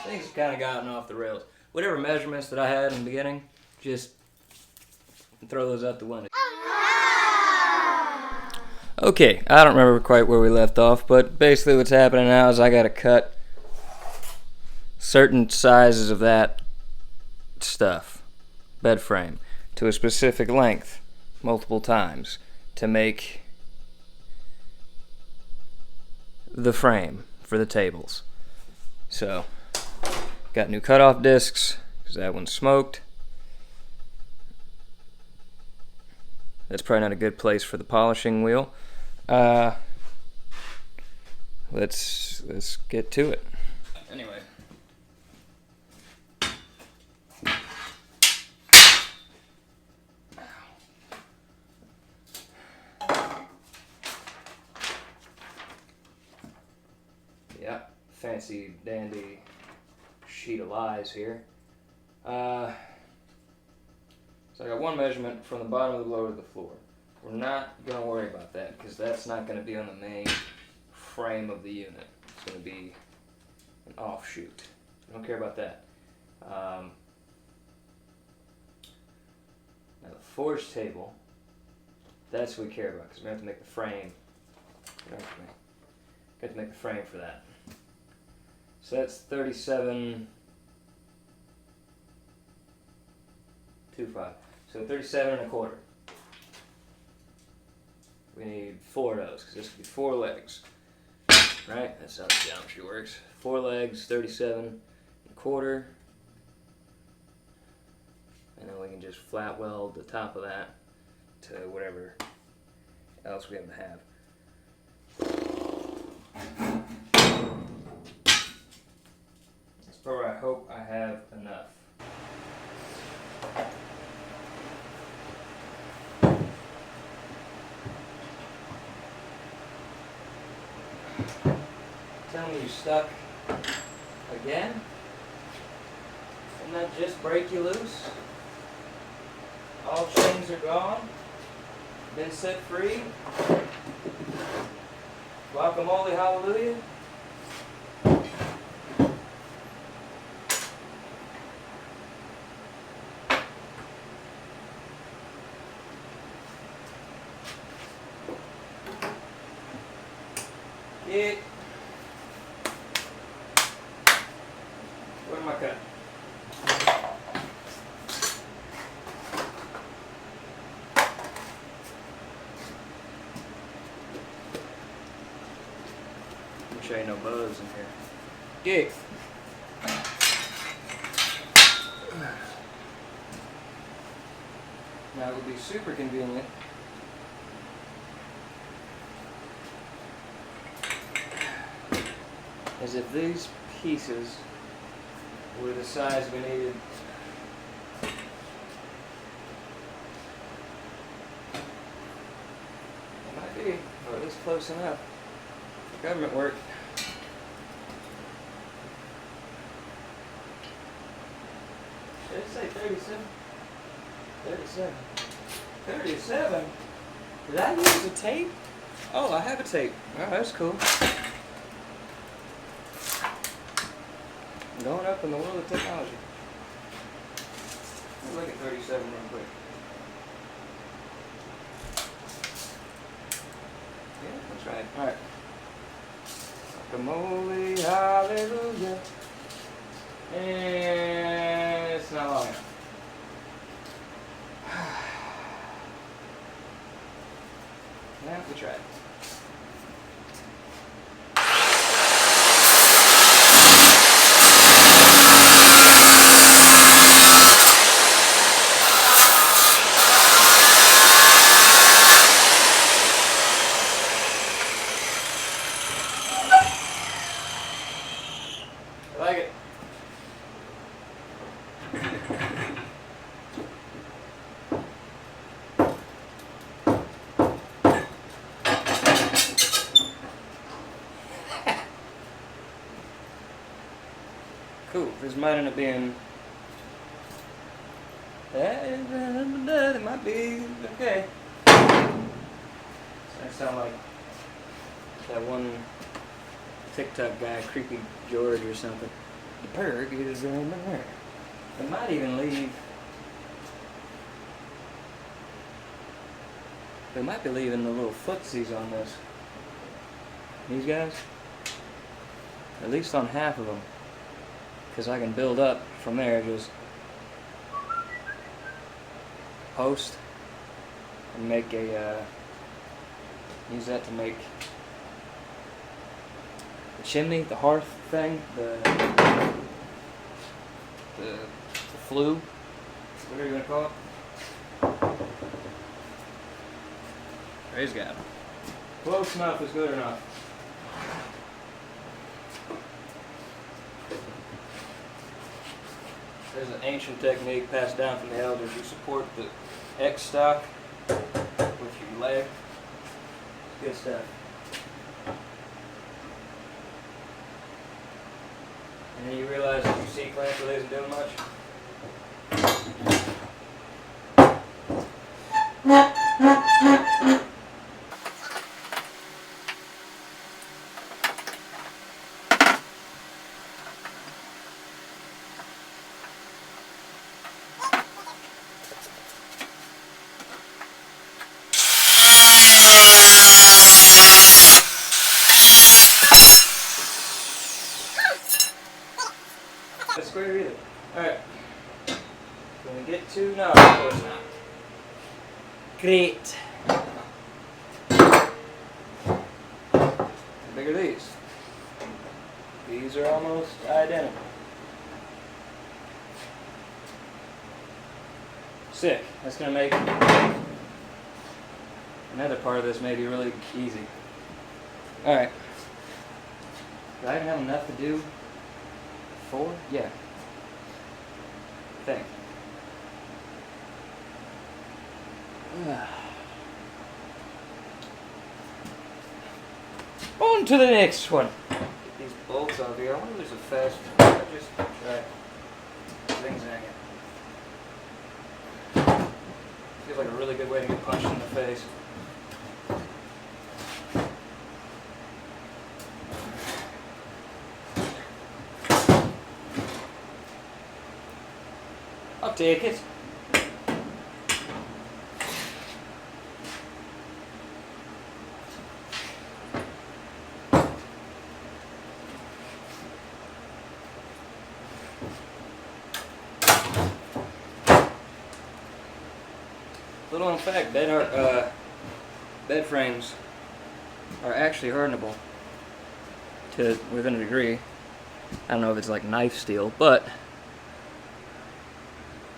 Things kind of gotten off the rails. Whatever measurements that I had in the beginning, just throw those out the window. Okay, I don't remember quite where we left off, but basically what's happening now is I gotta cut certain sizes of that stuff, bed frame, to a specific length multiple times to make the frame for the tables. So, got new cutoff discs because that one's smoked. That's probably not a good place for the polishing wheel. Let's get to it. Anyway. Yeah, fancy dandy sheet of lies here. So I got one measurement from the bottom of the blower to the floor. We're not going to worry about that because that's not going to be on the main frame of the unit. It's going to be an offshoot. I don't care about that. Now the forged table, that's what we care about because we have to make the frame. We have to make the frame for that. So that's 37.25. So 37.25. We need 4 of those because this could be 4 legs, right? That's how the geometry works. 4 legs, 37.25, and then we can just flat weld the top of that to whatever else we have to have. That's where I hope I have enough. Tell me you're stuck again? Didn't that just break you loose? All chains are gone? Been set free? Guacamole, hallelujah? Yeah. Where's my cut? Make sure ain't no bugs in here. Yeah. Now it would be super convenient as if these pieces were the size we needed. It might be, or at least close enough for government work. Did it say 37? 37. 37? Did I use a tape? Oh, I have a tape. Oh, that's cool. Going up in the world of technology. Let's look at 37 real quick. Yeah, that's right. Alright. Guacamole, hallelujah. And it's not long enough. Yeah, we tried. I like it. Cool. This might end up being. It might be okay. That sound like that one TikTok guy, Creepy George or something. The perk is in there. They might even leave. They might be leaving the little footsies on this. These guys. At least on half of them. Because I can build up from there, just post and make a, use that to make the chimney, the hearth thing, the flue, whatever you want to call it. Praise God. Close enough is good enough. There's an ancient technique passed down from the elders. You support the X stock with your leg. Good stuff. And then you realize that your C-clamp really isn't doing much. That's square either. Alright. Can we get to? No, of course not. Great. How big are these? These are almost identical. Sick. That's going to make another part of this maybe really easy. Alright. Do I even have enough to do? 4? Yeah. I think. On to the next one. Get these bolts off here. I wonder if there's a fast. Just try zigzagging. Feels like a really good way to get punched in the face. I'll take it. Little known fact, bed frames are actually hardenable to within a degree. I don't know if it's like knife steel, but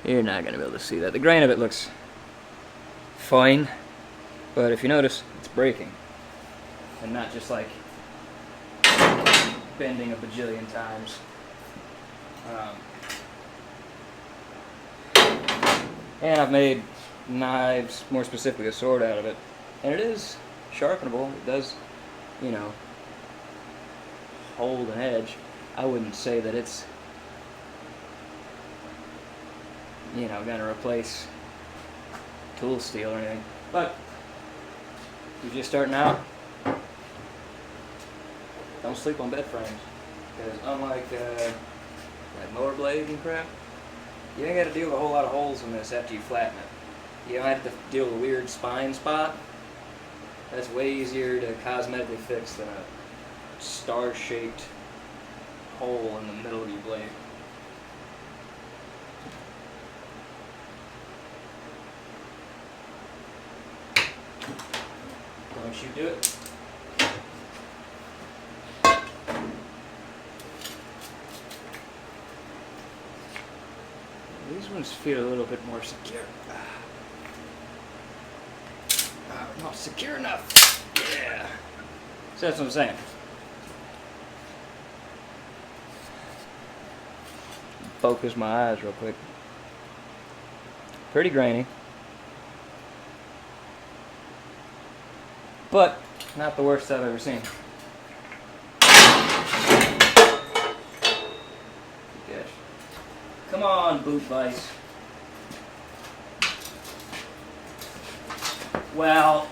you're not going to be able to see that. The grain of it looks fine, but if you notice, it's breaking. And not just like bending a bajillion times. And I've made knives, more specifically a sword out of it. And it is sharpenable. It does, you know, hold an edge. I wouldn't say that it's, you know, gonna replace tool steel or anything. But if you're just starting out, don't sleep on bed frames. Because unlike like mower blades and crap, you ain't got to deal with a whole lot of holes in this after you flatten it. You don't have to deal with a weird spine spot. That's way easier to cosmetically fix than a star-shaped hole in the middle of your blade. Don't you do it. These ones feel a little bit more secure. Not secure enough. Yeah. So that's what I'm saying. Focus my eyes real quick. Pretty grainy. But not the worst I've ever seen. Gosh. Come on, boot vice. Well,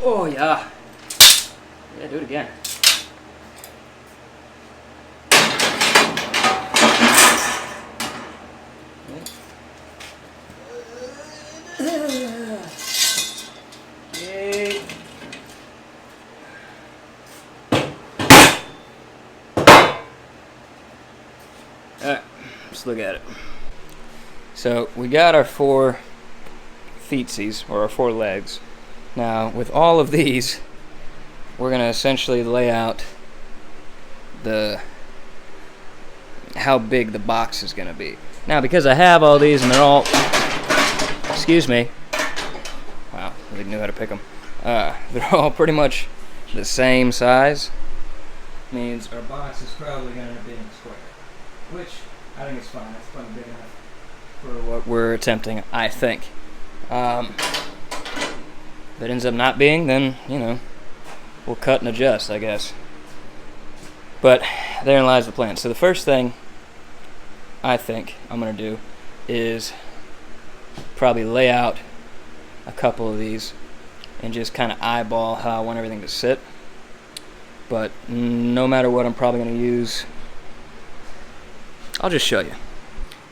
Oh yeah. Yeah, do it again. Yay. Alright, let's look at it. So we got our 4 feetsies, or our 4 legs. Now, with all of these, we're going to essentially lay out how big the box is going to be. Now, because I have all these and they're all, excuse me, wow, I really knew how to pick them. They're all pretty much the same size. Means our box is probably going to be in a square, which I think is fine. That's plenty big enough for what we're attempting, I think. If it ends up not being, then, you know, we'll cut and adjust, I guess. But therein lies the plan. So the first thing I think I'm going to do is probably lay out a couple of these and just kind of eyeball how I want everything to sit. But no matter what, I'm probably going to use, I'll just show you.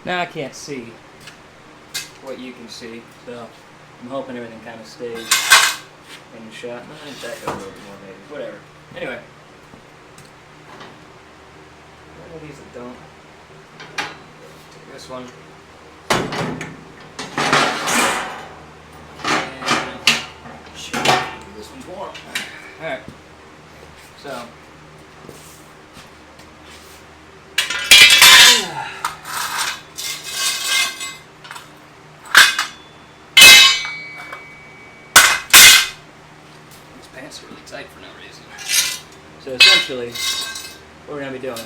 Now I can't see what you can see, so I'm hoping everything kind of stays in the shot. I think that goes a little bit more maybe. Whatever. Anyway. One of these that don't. Take this one. And shit, this one's warm. Alright. So. Pants are really tight for no reason. So essentially, what we're going to be doing is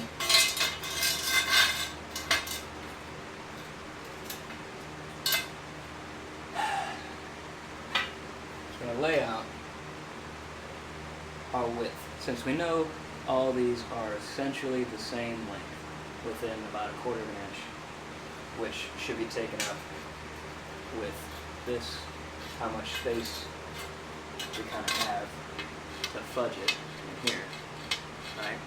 going to lay out our width. Since we know all these are essentially the same length, within about 1/4 of an inch, which should be taken up with this, how much space we kind of have to fudge it in here, right?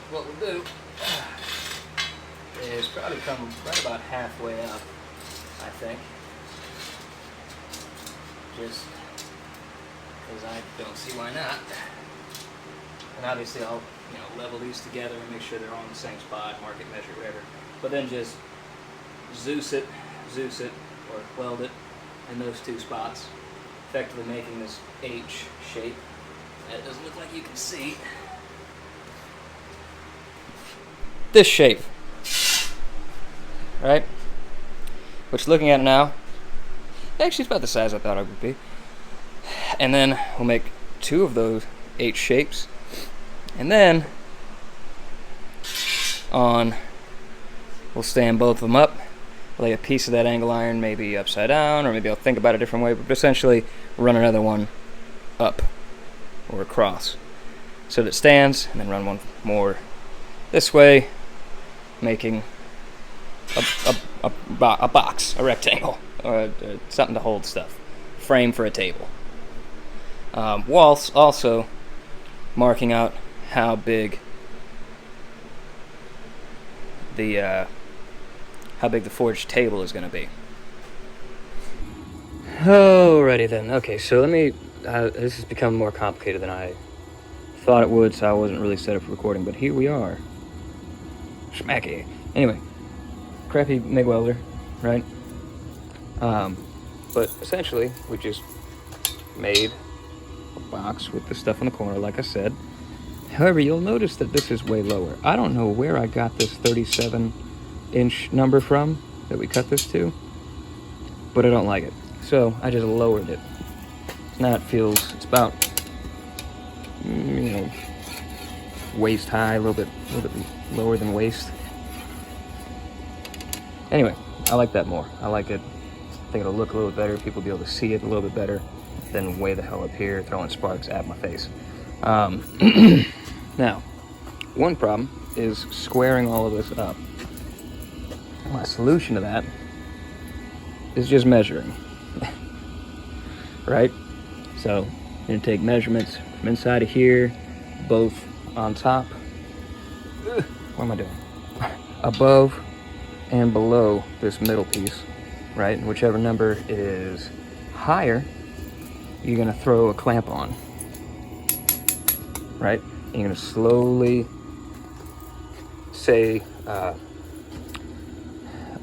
What we'll do is probably come right about halfway up, I think. Just because I don't see why not. And obviously I'll, you know, level these together and make sure they're all in the same spot, mark it, measure, whatever. But then just Zeus it, or weld it in those 2 spots, effectively making this H shape. That doesn't look like you can see. This shape, right? Which, looking at it now, actually it's about the size I thought it would be. And then we'll make 2 of those H shapes, and then we'll stand both of them up, lay a piece of that angle iron maybe upside down, or maybe I'll think about it a different way, but essentially run another one up or across so that it stands, and then run one more this way, making a box, a rectangle, or something to hold stuff, frame for a table. Whilst also marking out how big the forged table is going to be. Alrighty then. Okay, so let me. This has become more complicated than I thought it would, so I wasn't really set up for recording. But here we are. Schmacky. Anyway, crappy MIG welder, right? But essentially, we just made a box with the stuff in the corner, like I said. However, you'll notice that this is way lower. I don't know where I got this 37-inch number from that we cut this to, but I don't like it. So I just lowered it. Now it feels, it's about, waist high, a little bit lower than waist. Anyway, I like that more. I like it. I think it'll look a little bit better. People will be able to see it a little bit better than way the hell up here throwing sparks at my face. Now, one problem is squaring all of this up. My solution to that is just measuring, right? So I'm gonna take measurements from inside of here, both on top, what am I doing? Above and below this middle piece, right? And whichever number is higher, you're gonna throw a clamp on, right? And you're gonna slowly say,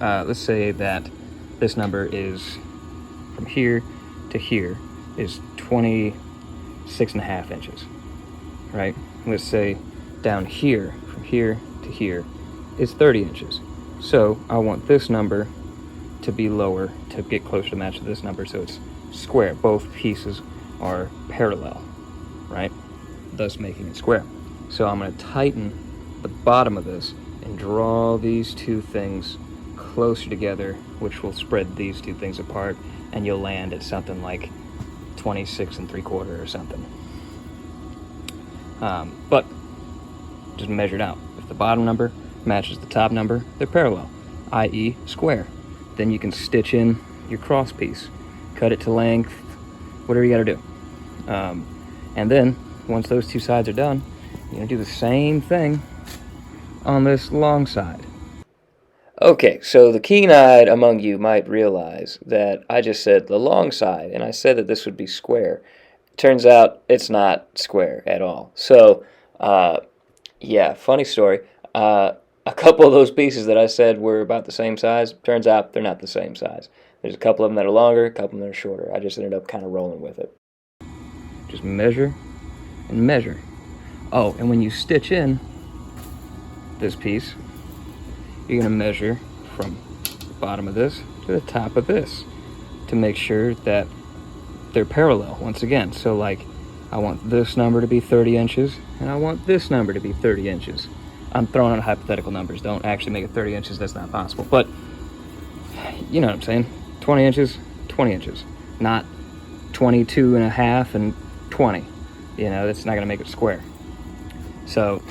let's say that this number is from here to here is 26.5 inches, right? Let's say down here, from here to here, is 30 inches. So I want this number to be lower to get closer to match this number, so it's square. Both pieces are parallel, right? Thus making it square. So I'm going to tighten the bottom of this and draw these two things closer together, which will spread these two things apart, and you'll land at something like 26 3/4 or something. But just measure it out. If the bottom number matches the top number, they're parallel, i.e. square. Then you can stitch in your cross piece, cut it to length, whatever you got to do. And then once those two sides are done, you're going to do the same thing on this long side. Okay, so the keen-eyed among you might realize that I just said the long side, and I said that this would be square. Turns out it's not square at all. So, yeah, funny story. A couple of those pieces that I said were about the same size, turns out they're not the same size. There's a couple of them that are longer, a couple of them that are shorter. I just ended up kind of rolling with it. Just measure and measure. Oh, and when you stitch in this piece, you're going to measure from the bottom of this to the top of this to make sure that they're parallel once again. So like, I want this number to be 30 inches and I want this number to be 30 inches. I'm throwing out hypothetical numbers. Don't actually make it 30 inches. That's not possible. But you know what I'm saying. 20 inches, 20 inches. Not 22.5 and 20. You know, that's not going to make it square. So,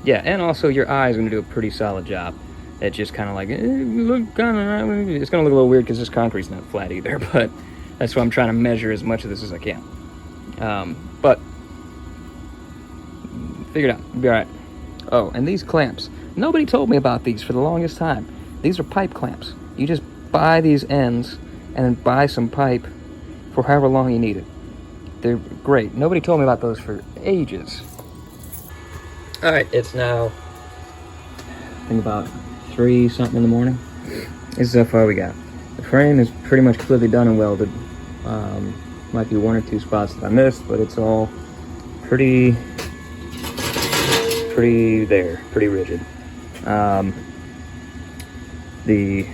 yeah, and also your eye is going to do a pretty solid job. It's just kind of like, look kind of, it's going to look a little weird because this concrete's not flat either, but that's why I'm trying to measure as much of this as I can. But, figure it out, it'll be alright. Oh, and these clamps, nobody told me about these for the longest time. These are pipe clamps. You just buy these ends and then buy some pipe for however long you need it. They're great. Nobody told me about those for ages. Alright, it's now, I think about 3-something in the morning. This is how far we got. The frame is pretty much completely done and welded. Might be 1 or 2 spots that I missed, but it's all pretty rigid. The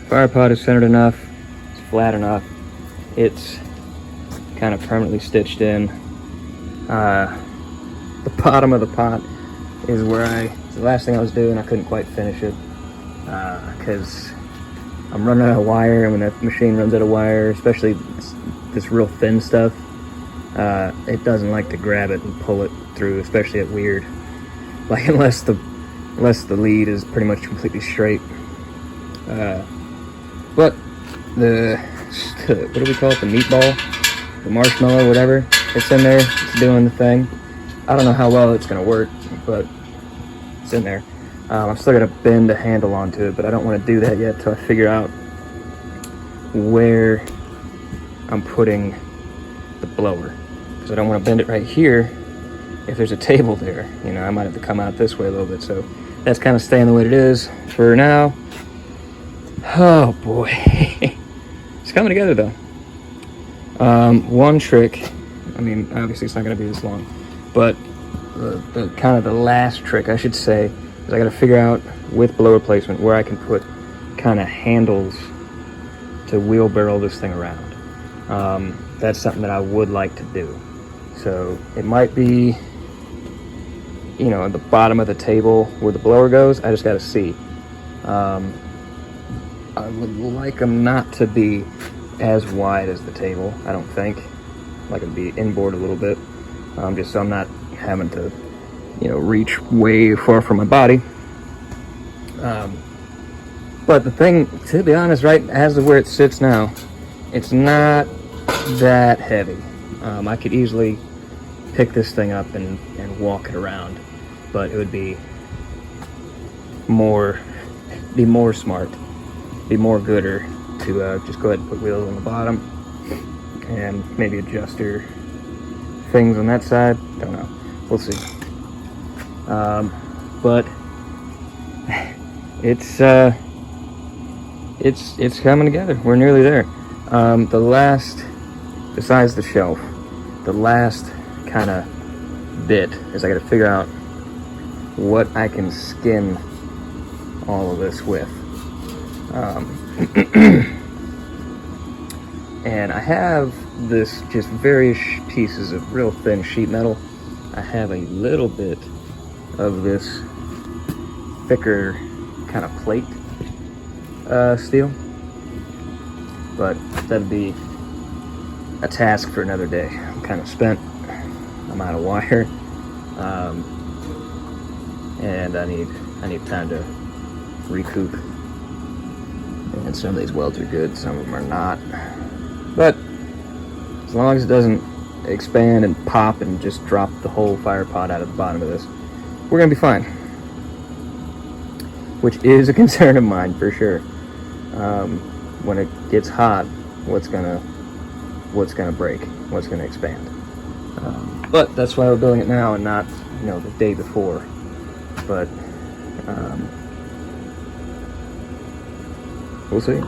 fire pot is centered enough, it's flat enough, it's kind of permanently stitched in. The bottom of the pot is where the last thing I was doing, I couldn't quite finish it because I'm running out of wire, and when that machine runs out of wire, especially this real thin stuff, it doesn't like to grab it and pull it through, especially at weird, like unless the lead is pretty much completely straight. But the what do we call it, the meatball, the marshmallow, whatever, it's in there, it's doing the thing. I don't know how well it's gonna work, but it's in there. I'm still gonna bend a handle onto it, but I don't want to do that yet till I figure out where I'm putting the blower, because I don't want to bend it right here if there's a table there. You know, I might have to come out this way a little bit, so that's kind of staying the way it is for now. Oh boy. It's coming together though. One trick, I mean, obviously it's not going to be this long, but the kind of the last trick I should say is I got to figure out with blower placement where I can put kind of handles to wheelbarrow this thing around. That's something that I would like to do. So it might be, you know, at the bottom of the table where the blower goes. I just got to see. I would like them not to be as wide as the table, I don't think. Like it'd be inboard a little bit, just so I'm not having to, you know, reach way far from my body. But the thing, to be honest, right as of where it sits now, it's not that heavy. I could easily pick this thing up and walk it around, but it would be more smart, be more gooder to just go ahead and put wheels on the bottom and maybe adjust your things on that side. Don't know. We'll see. But it's coming together. We're nearly there. The last, besides the shelf, the last kind of bit is I got to figure out what I can skin all of this with. And I have this just various pieces of real thin sheet metal. I have a little bit of this thicker kind of plate steel, but that'd be a task for another day. I'm kind of spent. I'm out of wire, and I need time to recoup. And some of these welds are good, some of them are not. But as long as it doesn't expand and pop and just drop the whole fire pot out of the bottom of this, we're gonna be fine. Which is a concern of mine for sure. When it gets hot, what's gonna break? What's gonna expand? But that's why we're building it now and not, the day before. But we'll see.